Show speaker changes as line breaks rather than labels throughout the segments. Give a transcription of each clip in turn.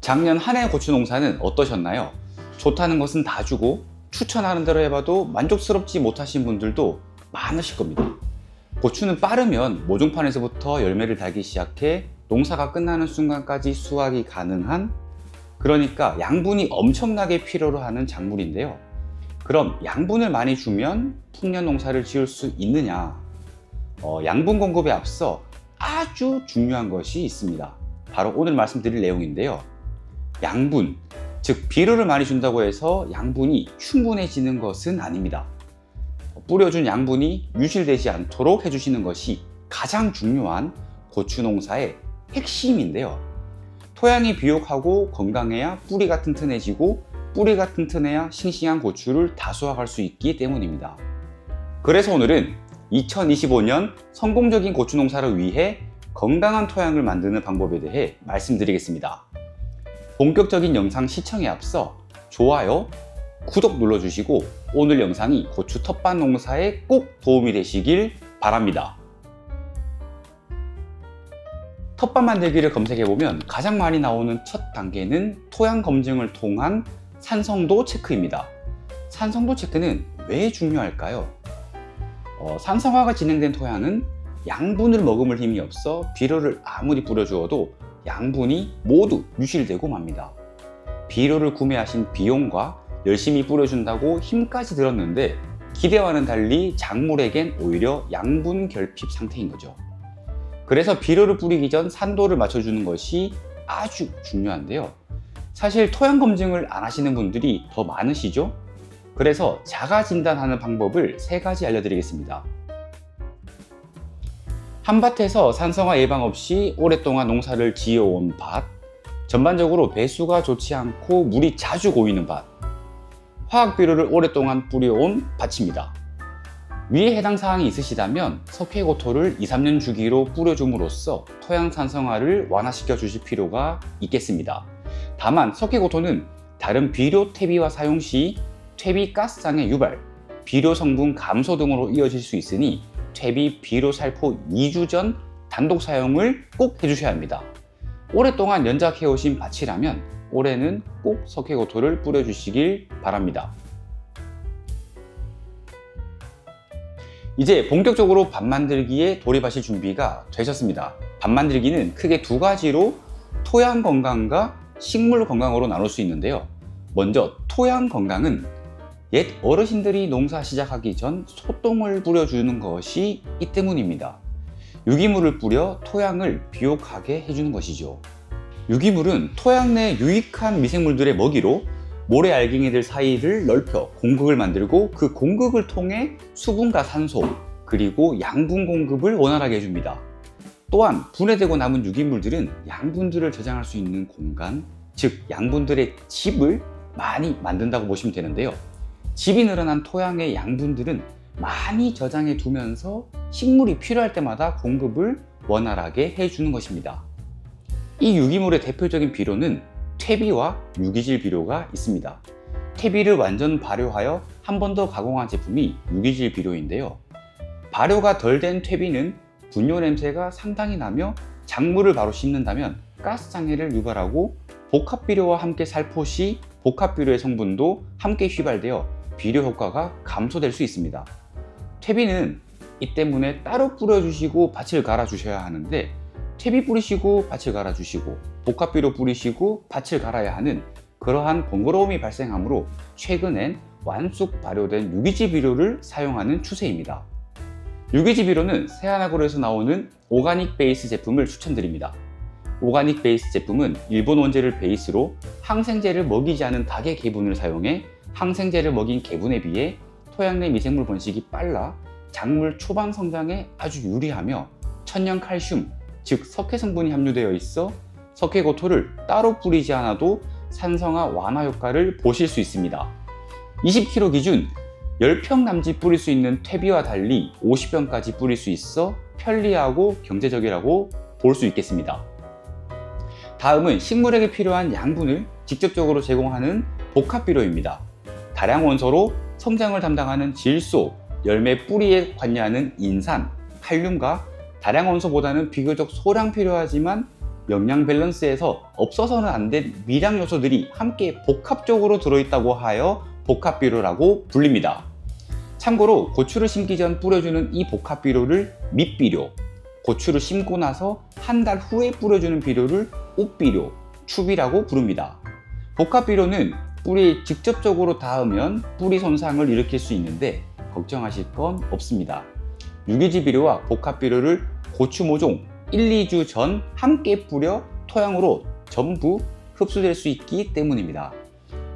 작년 한 해 고추 농사는 어떠셨나요? 좋다는 것은 다 주고 추천하는 대로 해봐도 만족스럽지 못하신 분들도 많으실 겁니다. 고추는 빠르면 모종판에서부터 열매를 달기 시작해 농사가 끝나는 순간까지 수확이 가능한, 그러니까 양분이 엄청나게 필요로 하는 작물인데요. 그럼 양분을 많이 주면 풍년 농사를 지을 수 있느냐? 양분 공급에 앞서 아주 중요한 것이 있습니다. 바로 오늘 말씀드릴 내용인데요. 양분, 즉 비료를 많이 준다고 해서 양분이 충분해지는 것은 아닙니다. 뿌려준 양분이 유실되지 않도록 해주시는 것이 가장 중요한 고추 농사의 핵심인데요. 토양이 비옥하고 건강해야 뿌리가 튼튼해지고 뿌리가 튼튼해야 싱싱한 고추를 다수확할 수 있기 때문입니다. 그래서 오늘은 2025년 성공적인 고추 농사를 위해 건강한 토양을 만드는 방법에 대해 말씀드리겠습니다. 본격적인 영상 시청에 앞서 좋아요, 구독 눌러주시고 오늘 영상이 고추 텃밭 농사에 꼭 도움이 되시길 바랍니다. 텃밭 만들기를 검색해보면 가장 많이 나오는 첫 단계는 토양 검증을 통한 산성도 체크입니다. 산성도 체크는 왜 중요할까요? 산성화가 진행된 토양은 양분을 머금을 힘이 없어 비료를 아무리 뿌려주어도 양분이 모두 유실되고 맙니다. 비료를 구매하신 비용과 열심히 뿌려준다고 힘까지 들었는데 기대와는 달리 작물에겐 오히려 양분 결핍 상태인 거죠. 그래서 비료를 뿌리기 전 산도를 맞춰주는 것이 아주 중요한데요. 사실 토양 검증을 안 하시는 분들이 더 많으시죠? 그래서 자가 진단하는 방법을 3가지 알려드리겠습니다. 한밭에서 산성화 예방 없이 오랫동안 농사를 지어온 밭, 전반적으로 배수가 좋지 않고 물이 자주 고이는 밭, 화학 비료를 오랫동안 뿌려온 밭입니다. 위에 해당 사항이 있으시다면 석회고토를 2-3년 주기로 뿌려줌으로써 토양 산성화를 완화시켜 주실 필요가 있겠습니다. 다만 석회고토는 다른 비료 퇴비와 사용 시 퇴비 가스장의 유발, 비료 성분 감소 등으로 이어질 수 있으니 퇴비 비료 살포 2주 전 단독 사용을 꼭 해주셔야 합니다. 오랫동안 연작해 오신 밭이라면 올해는 꼭 석회고토를 뿌려주시길 바랍니다. 이제 본격적으로 밭 만들기에 돌입하실 준비가 되셨습니다. 밭 만들기는 크게 2가지로 토양 건강과 식물 건강으로 나눌 수 있는데요. 먼저 토양 건강은 옛 어르신들이 농사 시작하기 전 소똥을 뿌려주는 것이 이 때문입니다. 유기물을 뿌려 토양을 비옥하게 해주는 것이죠. 유기물은 토양 내 유익한 미생물들의 먹이로 모래 알갱이들 사이를 넓혀 공극을 만들고 그 공극을 통해 수분과 산소 그리고 양분 공급을 원활하게 해줍니다. 또한 분해되고 남은 유기물들은 양분들을 저장할 수 있는 공간, 즉 양분들의 집을 많이 만든다고 보시면 되는데요. 집이 늘어난 토양의 양분들은 많이 저장해 두면서 식물이 필요할 때마다 공급을 원활하게 해주는 것입니다. 이 유기물의 대표적인 비료는 퇴비와 유기질 비료가 있습니다. 퇴비를 완전 발효하여 한 번 더 가공한 제품이 유기질 비료인데요. 발효가 덜 된 퇴비는 분뇨 냄새가 상당히 나며 작물을 바로 심는다면 가스장애를 유발하고 복합비료와 함께 살포 시 복합비료의 성분도 함께 휘발되어 비료 효과가 감소될 수 있습니다. 퇴비는 이 때문에 따로 뿌려주시고 밭을 갈아주셔야 하는데 퇴비 뿌리시고 밭을 갈아주시고 복합비료 뿌리시고 밭을 갈아야 하는 그러한 번거로움이 발생하므로 최근엔 완숙 발효된 유기질 비료를 사용하는 추세입니다. 유기질 비료는 세안하고로에서 나오는 오가닉 베이스 제품을 추천드립니다. 오가닉 베이스 제품은 일본 원재를 베이스로 항생제를 먹이지 않은 닭의 개분을 사용해 항생제를 먹인 개분에 비해 토양 내 미생물 번식이 빨라 작물 초반 성장에 아주 유리하며 천연 칼슘, 즉 석회 성분이 함유되어 있어 석회고토를 따로 뿌리지 않아도 산성화 완화 효과를 보실 수 있습니다. 20kg 기준 10평 남짓 뿌릴 수 있는 퇴비와 달리 50평까지 뿌릴 수 있어 편리하고 경제적이라고 볼 수 있겠습니다. 다음은 식물에게 필요한 양분을 직접적으로 제공하는 복합비료입니다. 다량 원소로 성장을 담당하는 질소, 열매 뿌리에 관여하는 인산, 칼륨과 다량 원소보다는 비교적 소량 필요하지만 영양 밸런스에서 없어서는 안 될 미량 요소들이 함께 복합적으로 들어있다고 하여 복합비료라고 불립니다. 참고로 고추를 심기 전 뿌려주는 이 복합비료를 밑비료, 고추를 심고 나서 한 달 후에 뿌려주는 비료를 옥비료, 추비라고 부릅니다. 복합비료는 뿌리에 직접적으로 닿으면 뿌리 손상을 일으킬 수 있는데 걱정하실 건 없습니다. 유기질 비료와 복합비료를 고추 모종 1, 2주 전 함께 뿌려 토양으로 전부 흡수될 수 있기 때문입니다.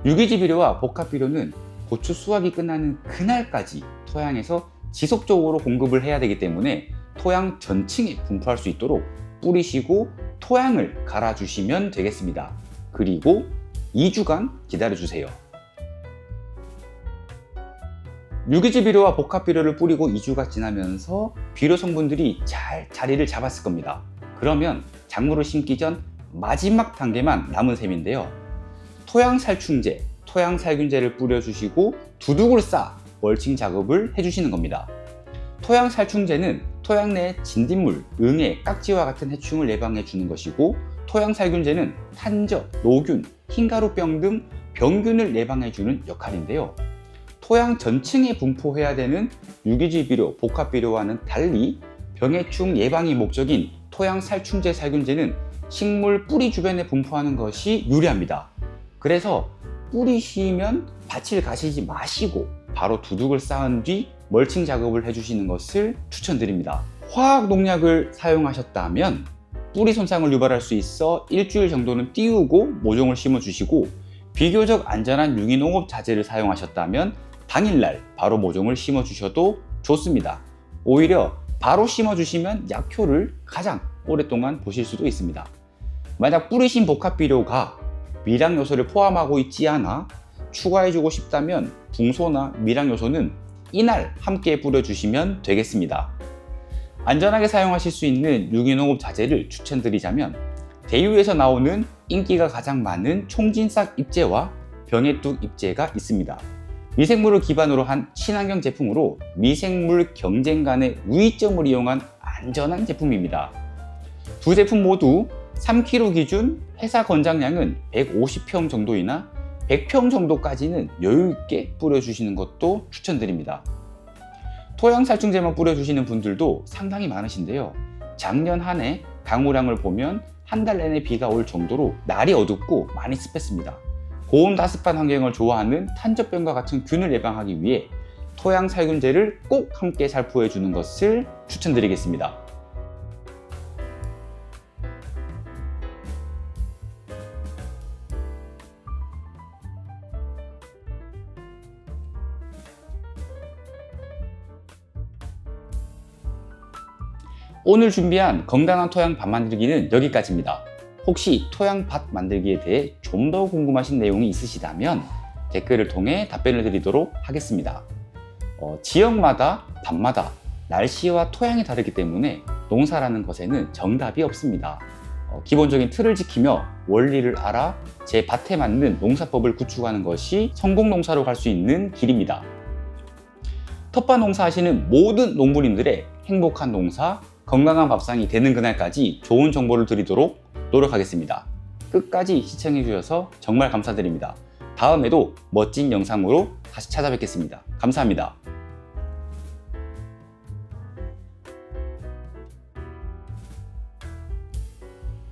유기질 비료와 복합비료는 고추 수확이 끝나는 그날까지 토양에서 지속적으로 공급을 해야 되기 때문에 토양 전층에 분포할 수 있도록 뿌리시고 토양을 갈아주시면 되겠습니다. 그리고 2주간 기다려주세요. 유기질 비료와 복합비료를 뿌리고 2주가 지나면서 비료 성분들이 잘 자리를 잡았을 겁니다. 그러면 작물을 심기 전 마지막 단계만 남은 셈인데요. 토양살충제, 토양살균제를 뿌려주시고 두둑을 쌓아 멀칭 작업을 해주시는 겁니다. 토양살충제는 토양 내 진딧물, 응애, 깍지와 같은 해충을 예방해 주는 것이고, 토양살균제는 탄저, 노균, 흰가루병 등 병균을 예방해 주는 역할인데요. 토양 전층에 분포해야 되는 유기질 비료, 복합비료와는 달리 병해충 예방이 목적인 토양살충제, 살균제는 식물 뿌리 주변에 분포하는 것이 유리합니다. 그래서 뿌리시면 밭을 가시지 마시고 바로 두둑을 쌓은 뒤 멀칭 작업을 해주시는 것을 추천드립니다. 화학 농약을 사용하셨다면 뿌리 손상을 유발할 수 있어 일주일 정도는 띄우고 모종을 심어주시고, 비교적 안전한 유기농업 자재를 사용하셨다면 당일날 바로 모종을 심어주셔도 좋습니다. 오히려 바로 심어주시면 약효를 가장 오랫동안 보실 수도 있습니다. 만약 뿌리신 복합비료가 미량 요소를 포함하고 있지 않아 추가해주고 싶다면 붕소나 미량 요소는 이날 함께 뿌려주시면 되겠습니다. 안전하게 사용하실 수 있는 유기농업 자재를 추천드리자면 대유에서 나오는 인기가 가장 많은 총진싹 잎제와 병해뚝 잎제가 있습니다. 미생물을 기반으로 한 친환경 제품으로 미생물 경쟁 간의 우위점을 이용한 안전한 제품입니다. 두 제품 모두 3kg 기준 회사 권장량은 150평 정도이나 100평 정도까지는 여유있게 뿌려주시는 것도 추천드립니다. 토양살충제만 뿌려주시는 분들도 상당히 많으신데요. 작년 한 해 강우량을 보면 한 달 내내 비가 올 정도로 날이 어둡고 많이 습했습니다. 고온다습한 환경을 좋아하는 탄저병과 같은 균을 예방하기 위해 토양살균제를 꼭 함께 살포해 주는 것을 추천드리겠습니다. 오늘 준비한 건강한 토양 밭 만들기는 여기까지입니다. 혹시 토양 밭 만들기에 대해 좀 더 궁금하신 내용이 있으시다면 댓글을 통해 답변을 드리도록 하겠습니다. 지역마다 밭마다 날씨와 토양이 다르기 때문에 농사라는 것에는 정답이 없습니다. 기본적인 틀을 지키며 원리를 알아 제 밭에 맞는 농사법을 구축하는 것이 성공 농사로 갈 수 있는 길입니다. 텃밭 농사 하시는 모든 농부님들의 행복한 농사, 건강한 밥상이 되는 그날까지 좋은 정보를 드리도록 노력하겠습니다. 끝까지 시청해 주셔서 정말 감사드립니다. 다음에도 멋진 영상으로 다시 찾아뵙겠습니다. 감사합니다.